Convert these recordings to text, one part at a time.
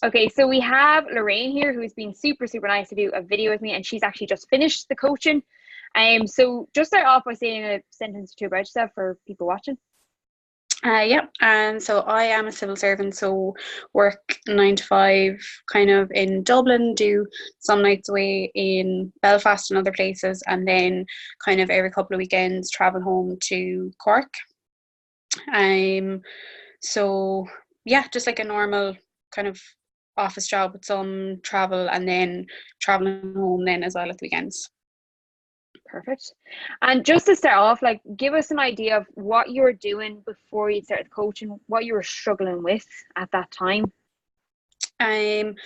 Okay, so we have Lorraine here who's been super, super nice to do a video with me, and she's actually just finished the coaching. So just start off by saying a sentence or two about yourself for people watching. Yeah, and so I am a civil servant, so work 9 to 5, kind of in Dublin, do some nights away in Belfast and other places, and then kind of every couple of weekends travel home to Cork. Um, so yeah, just like a normal kind of office job with some travel, and then traveling home then as well at the weekends. Perfect. And just to start off, like, give us an idea of what you were doing before you started coaching, what you were struggling with at that time. Um,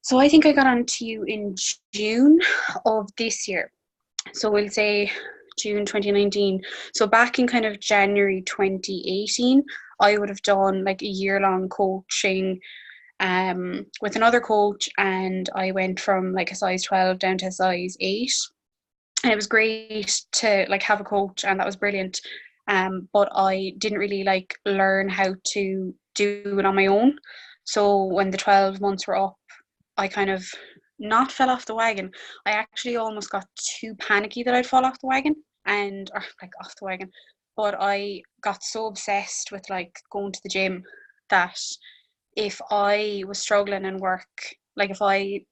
so I think I got on to you in June of this year. So we'll say June 2019. So back in kind of January 2018, I would have done like a year-long coaching with another coach, and I went from like a size 12 down to a size 8. And it was great to like have a coach, and that was brilliant. But I didn't really like learn how to do it on my own. So when the 12 months were up, I kind of not fell off the wagon. I actually almost got too panicky that I'd fall off the wagon, and or like off the wagon. But I got so obsessed with like going to the gym that if I was struggling in work, like if I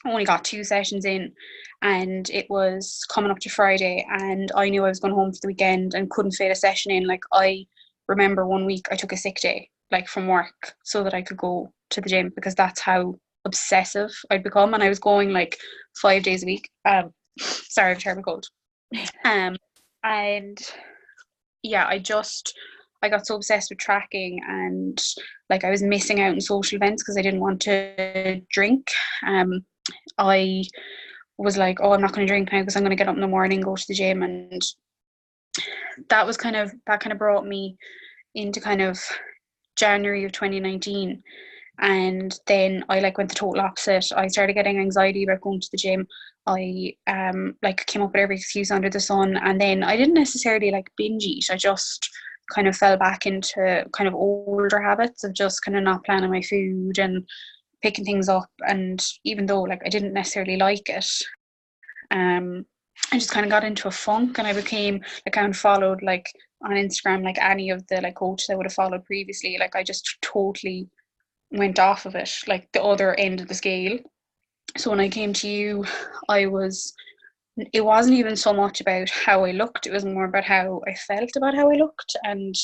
only got 2 sessions in and it was coming up to Friday and I knew I was going home for the weekend and couldn't fit a session in, like I remember one week I took a sick day like from work so that I could go to the gym, because that's how obsessive I'd become. And I was going like 5 days a week. Sorry, I have a terrible cold. Um and yeah, I got so obsessed with tracking, and like I was missing out on social events because I didn't want to drink. I was like, oh, I'm not going to drink now because I'm going to get up in the morning, go to the gym. And that kind of brought me into kind of January of 2019. And then I like went the total opposite. I started getting anxiety about going to the gym. I like came up with every excuse under the sun, and then I didn't necessarily like binge eat. I just kind of fell back into kind of older habits of just kind of not planning my food and picking things up. And even though like I didn't necessarily like it, I just kind of got into a funk, and I became like, I unfollowed like on Instagram like any of the like coaches I would have followed previously. Like I just totally went off of it, like the other end of the scale. So when I came to you, I was it wasn't even so much about how I looked, it was more about how I felt about how I looked. And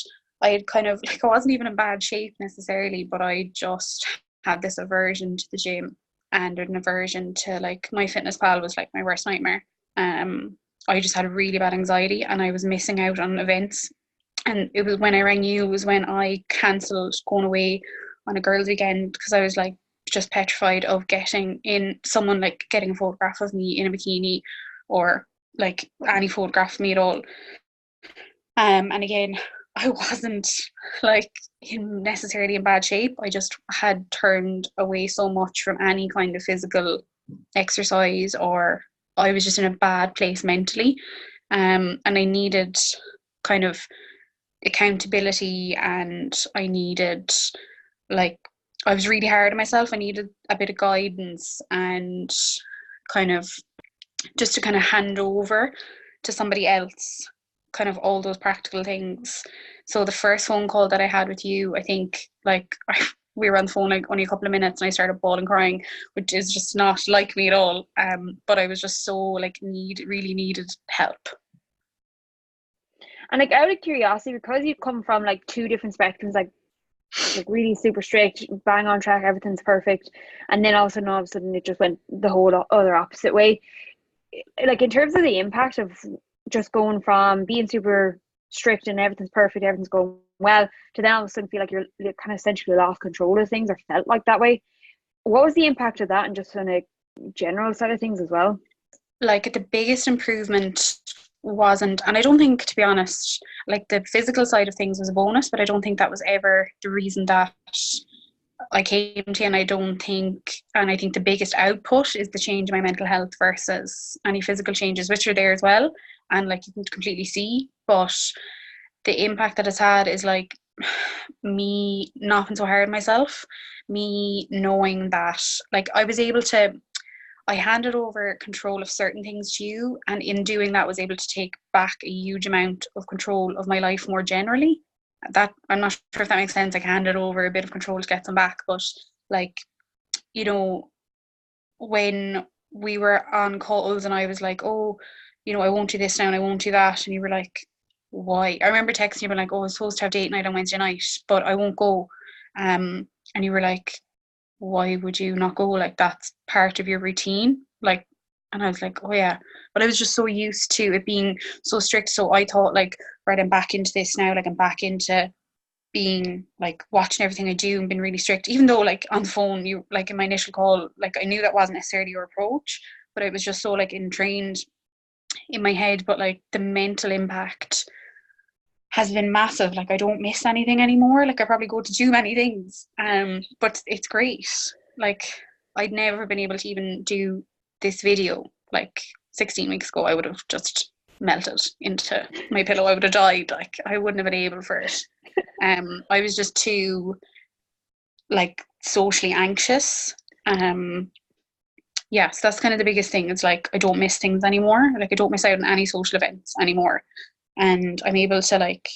I had kind of like, I wasn't even in bad shape necessarily, but I just had this aversion to the gym and an aversion to like my fitness pal was like my worst nightmare. I just had really bad anxiety and I was missing out on events. And it was when I rang you, it was when I cancelled going away on a girls' weekend, because I was like just petrified of getting in someone like getting a photograph of me in a bikini, or like any photograph of me at all. And again, I wasn't like necessarily in bad shape. I just had turned away so much from any kind of physical exercise, or I was just in a bad place mentally. And I needed kind of accountability, and I needed like, I was really hard on myself. I needed a bit of guidance and kind of just to kind of hand over to somebody else kind of all those practical things. So the first phone call that I had with you, I think like we were on the phone like only a couple of minutes and I started bawling crying, which is just not like me at all. But I was just so like really needed help. And like, out of curiosity, because you come from like two different spectrums, like really super strict, bang on track, everything's perfect, and then all of a sudden it just went the whole other opposite way. Like, in terms of the impact of just going from being super strict and everything's perfect, everything's going well, to then all of a sudden feel like you're kind of essentially lost control of things, or felt like that way. What was the impact of that, and just on a general side of things as well? Like the biggest improvement wasn't, and I don't think, to be honest, like the physical side of things was a bonus, but I don't think that was ever the reason that I came to. And I don't think, and I think the biggest output is the change in my mental health versus any physical changes, which are there as well, and like you can completely see. But the impact that it's had is like me not being so hard on myself, me knowing that like I handed over control of certain things to you, and in doing that was able to take back a huge amount of control of my life more generally. That, I'm not sure if that makes sense. Like, I handed over a bit of control to get some back, but like, you know, when we were on calls and I was like, oh, you know, I won't do this now and I won't do that, and you were like, why? I remember texting you, being like, oh, I was supposed to have date night on Wednesday night, but I won't go. And you were like, why would you not go? Like, that's part of your routine. Like, and I was like, oh yeah. But I was just so used to it being so strict. So I thought, like, right, I'm back into this now. Like, I'm back into being like watching everything I do and being really strict. Even though, like, on the phone, you, like, in my initial call, like, I knew that wasn't necessarily your approach, but it was just so like entrained in my head. But like, the mental impact has been massive. Like, I don't miss anything anymore. Like, I probably go to too many things. But it's great. Like, I'd never been able to even do this video. Like, 16 weeks ago, I would have just melted into my pillow. I would have died. Like, I wouldn't have been able for it. I was just too, like, socially anxious. Yeah, so that's kind of the biggest thing. It's like, I don't miss things anymore. Like, I don't miss out on any social events anymore. And I'm able to like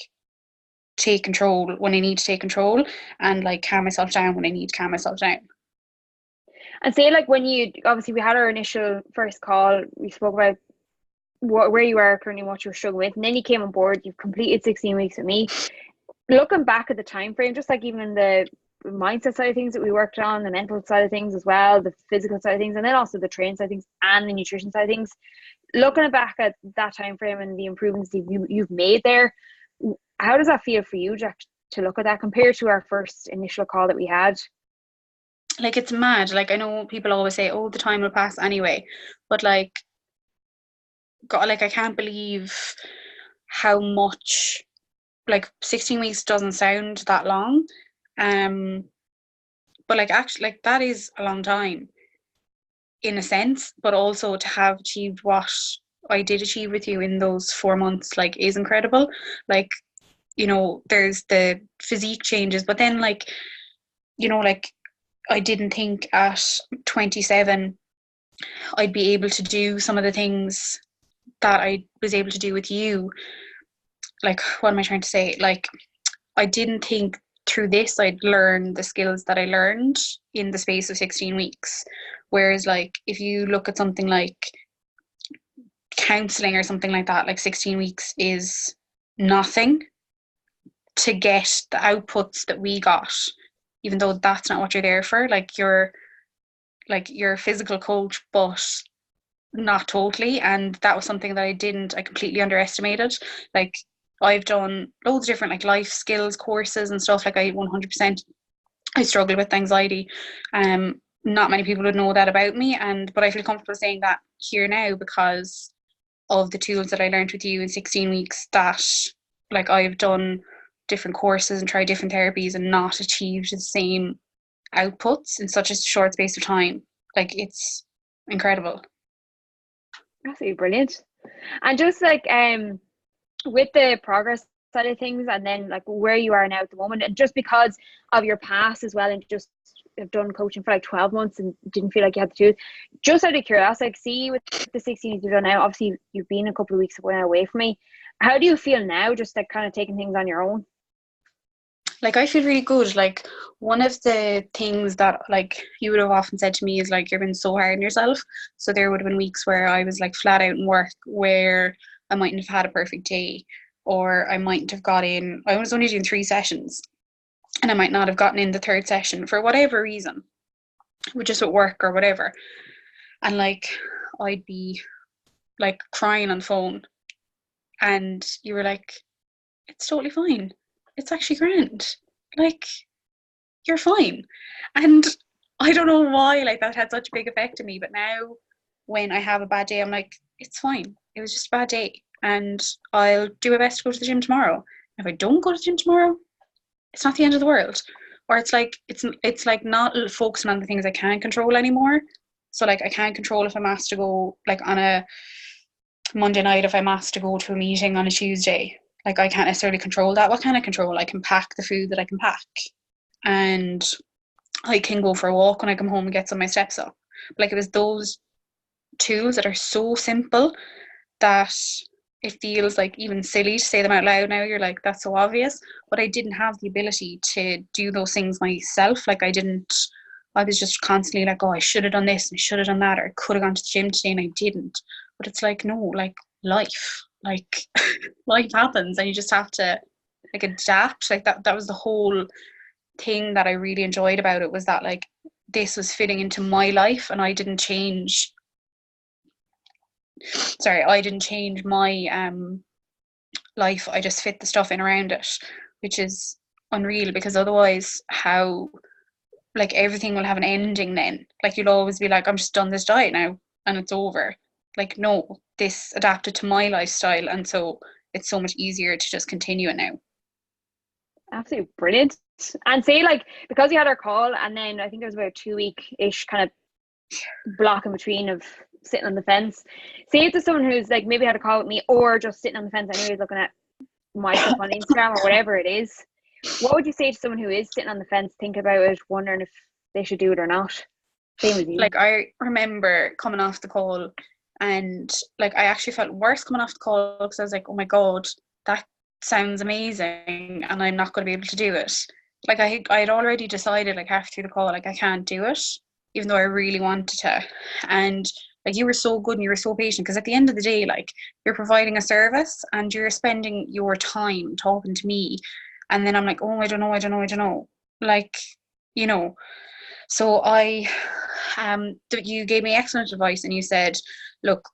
take control when I need to take control, and like calm myself down when I need to calm myself down. And say, like, when you, obviously we had our initial first call, we spoke about where you are currently, what you were struggling with, and then you came on board, you've completed 16 weeks with me. Looking back at the time frame, just like even the mindset side of things that we worked on, the mental side of things as well, the physical side of things, and then also the training side of things and the nutrition side of things, looking back at that time frame and the improvements that you've made there, how does that feel for you, Jack, to look at that compared to our first initial call that we had? Like, it's mad. Like, I know people always say, oh, the time will pass anyway, but like, God, like, I can't believe how much, like, 16 weeks doesn't sound that long, but like, actually, like, that is a long time in a sense, but also to have achieved what I did achieve with you in those 4 months, like, is incredible. Like, you know, there's the physique changes, but then, like, you know, like, I didn't think at 27 I'd be able to do some of the things that I was able to do with you. Like, what am I trying to say? Like, I didn't think through this I'd learn the skills that I learned in the space of 16 weeks. Whereas, like, if you look at something like counseling or something like that, like, 16 weeks is nothing to get the outputs that we got, even though that's not what you're there for. Like, you're a physical coach, but not totally. And that was something that I completely underestimated. Like, I've done loads of different like life skills courses and stuff. Like, I 100%, I struggle with anxiety. Not many people would know that about me, but I feel comfortable saying that here now because of the tools that I learned with you in 16 weeks, that like, I've done different courses and tried different therapies and not achieved the same outputs in such a short space of time. Like, it's incredible. Absolutely brilliant. And just like with the progress side of things, and then like where you are now at the moment, and just because of your past as well, and just have done coaching for like 12 months and didn't feel like you had to do it, just out of curiosity, like, see with the 16 you've done now, obviously you've been a couple of weeks away from me, how do you feel now, just like kind of taking things on your own? Like, I feel really good. Like, one of the things that like you would have often said to me is like, you've been so hard on yourself. So there would have been weeks where I was like flat out in work, where I mightn't have had a perfect day, or I mightn't have got in, I was only doing 3 sessions and I might not have gotten in the third session for whatever reason, just at work or whatever. And like, I'd be like crying on the phone, and you were like, it's totally fine. It's actually grand. Like, you're fine. And I don't know why, like, that had such a big effect on me. But now when I have a bad day, I'm like, it's fine. It was just a bad day. And I'll do my best to go to the gym tomorrow. If I don't go to the gym tomorrow, it's not the end of the world. Or it's like, it's like not focusing on the things I can't control anymore. So like, I can't control if I'm asked to go like on a Monday night, if I'm asked to go to a meeting on a Tuesday. like I can't necessarily control that. What can I control? I can pack the food that I can pack, and I can go for a walk when I come home and get some of my steps up. Like, it was those tools that are so simple that it feels like even silly to say them out loud now. You're like, that's so obvious. But I didn't have the ability to do those things myself. Like, I was just constantly like, oh, I should have done this and I should have done that, or I could have gone to the gym today and I didn't. But it's like, no, like, life, like life happens and you just have to like adapt. Like, that was the whole thing that I really enjoyed about it, was that like this was fitting into my life and I didn't change my life. I just fit the stuff in around it, which is unreal, because otherwise how, like, everything will have an ending then. Like, you'll always be like, I'm just done this diet now and it's over. Like, no, this adapted to my lifestyle, and so it's so much easier to just continue it now. Absolutely brilliant. And say, like, because you had our call, and then I think it was about a 2 week-ish kind of block in between of sitting on the fence. Say it to someone who's like maybe had a call with me, or just sitting on the fence anyways, looking at my stuff on Instagram or whatever it is. What would you say to someone who is sitting on the fence, thinking about it, wondering if they should do it or not? Same as you. Like, I remember coming off the call, and like I actually felt worse coming off the call, because I was like, oh my god, that sounds amazing and I'm not going to be able to do it. Like, I had already decided, like, half through the call, like, I can't do it, even though I really wanted to. And like, you were so good and you were so patient, because at the end of the day, like, you're providing a service and you're spending your time talking to me, and then I'm like, oh, I don't know, like, you know. So you gave me excellent advice, and you said, look,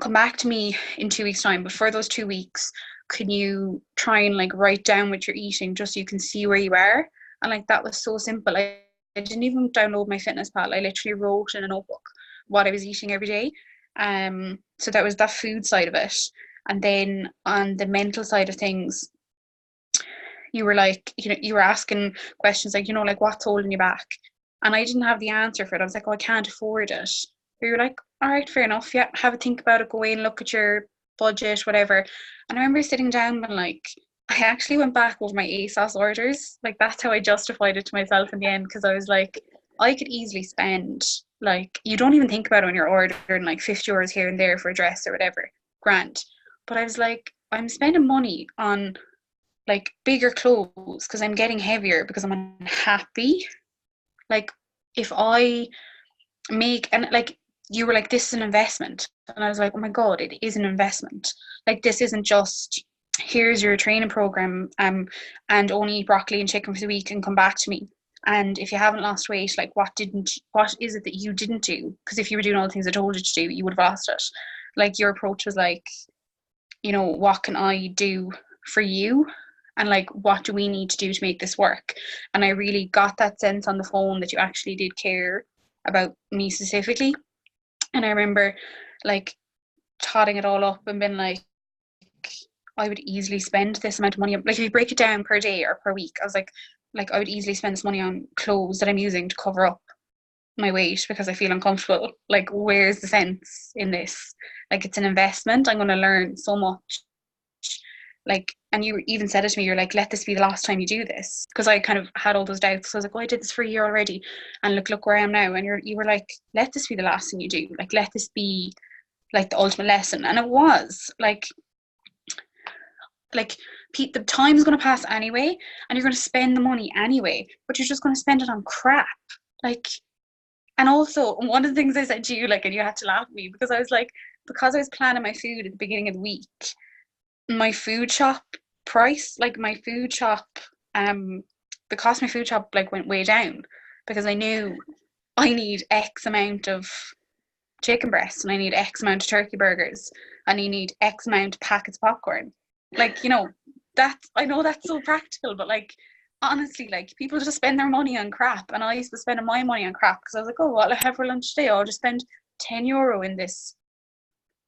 come back to me in 2 weeks' time, but for those 2 weeks, can you try and like write down what you're eating, just so you can see where you are? And like, that was so simple. I didn't even download my fitness pal. I literally wrote in a notebook what I was eating every day. So that was that food side of it. And then on the mental side of things, you were like, you were asking questions like, like, what's holding you back? And I didn't have the answer for it. I was like, oh, I can't afford it. But you were like, all right, fair enough. Yeah, have a think about it. Go away and look at your budget, whatever. And I remember sitting down and like, I actually went back over my ASOS orders. Like, that's how I justified it to myself in the end, because I was like, I could easily spend, like, you don't even think about it when you're ordering like €50 here and there for a dress or whatever. Grand. But I was like, I'm spending money on like bigger clothes because I'm getting heavier because I'm unhappy. Like, if I make, and like, you were like, this is an investment, and I was like, oh my god, it is an investment. Like, this isn't just, here's your training program, and only eat broccoli and chicken for the week and come back to me. And if you haven't lost weight, like, what is it that you didn't do? Because if you were doing all the things I told you to do, you would have lost it. Like, your approach was like, what can I do for you? And like, what do we need to do to make this work? And I really got that sense on the phone that you actually did care about me specifically. And I remember like totting it all up and being like, I would easily spend this amount of money. Like, if you break it down per day or per week, I was like I would easily spend this money on clothes that I'm using to cover up my weight because I feel uncomfortable. Like, where's the sense in this? Like, it's an investment. I'm going to learn so much. Like, and you even said it to me, you're like, let this be the last time you do this, because I kind of had all those doubts. So I was like, oh, I did this for a year already, and look where I am now. And you were like, let this be the last thing you do, like, let this be like the ultimate lesson. And it was like the time's going to pass anyway, and you're going to spend the money anyway, but you're just going to spend it on crap. Like, and also one of the things I said to you, like, and you had to laugh at me, because I was like, because I was planning my food at the beginning of the week, my food shop price, like my food shop, the cost of my food shop like went way down, because I knew I need X amount of chicken breasts and I need X amount of turkey burgers and I need X amount of packets of popcorn. Like, that's, I know that's so practical, but like, honestly, like, people just spend their money on crap, and I used to spend my money on crap because I was like, oh, what'll I have for lunch today? I'll just spend €10 in this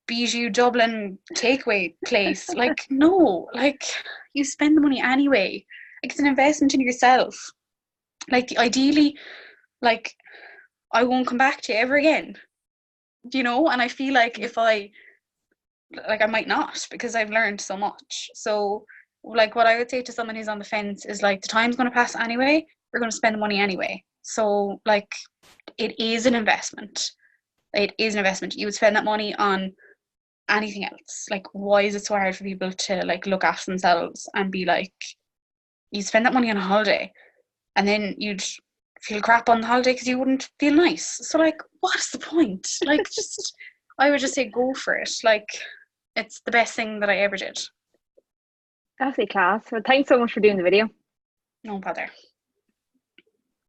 Bijou Dublin takeaway place. Like, no, like, you spend the money anyway. Like, it's an investment in yourself. Like, ideally, like, I won't come back to you ever again, and I feel like if I like I might not, because I've learned so much. So like what I would say to someone who's on the fence is like, the time's going to pass anyway. We're going to spend the money anyway. So like it is an investment. It is an investment. You would spend that money on anything else. Like, why is it so hard for people to like look after themselves and be like, you spend that money on a holiday and then you'd feel crap on the holiday because you wouldn't feel nice. So like, what's the point? Like, just I would just say go for it. Like, it's the best thing that I ever did. Absolutely class. Well, thanks so much for doing the video. No bother.